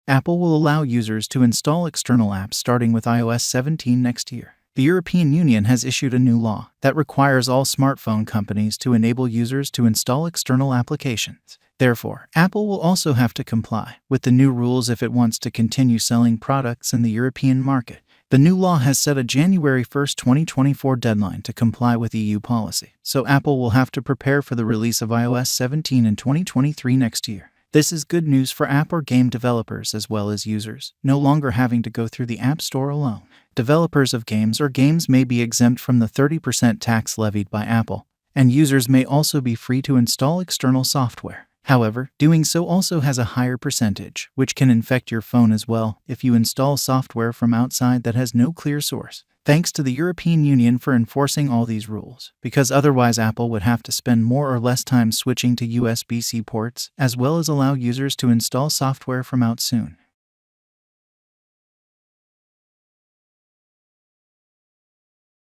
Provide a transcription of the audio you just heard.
Apple will allow users to install external apps starting with iOS 17 next year. The European Union has issued a new law that requires all smartphone companies to enable users to install external applications. Therefore, Apple will also have to comply with the new rules if it wants to continue selling products in the European market. The new law has set a January 1, 2024 deadline to comply with EU policy, so Apple will have to prepare for the release of iOS 17 in 2023 next year. This is good news for app or game developers as well as users, no longer having to go through the App Store alone. Developers of games or games may be exempt from the 30% tax levied by Apple, and users may also be free to install external software. However, doing so also has a higher percentage, which can infect your phone as well if you install software from outside that has no clear source. Thanks to the European Union for enforcing all these rules, because otherwise Apple would have to spend more or less time switching to USB-C ports, as well as allow users to install software from out soon.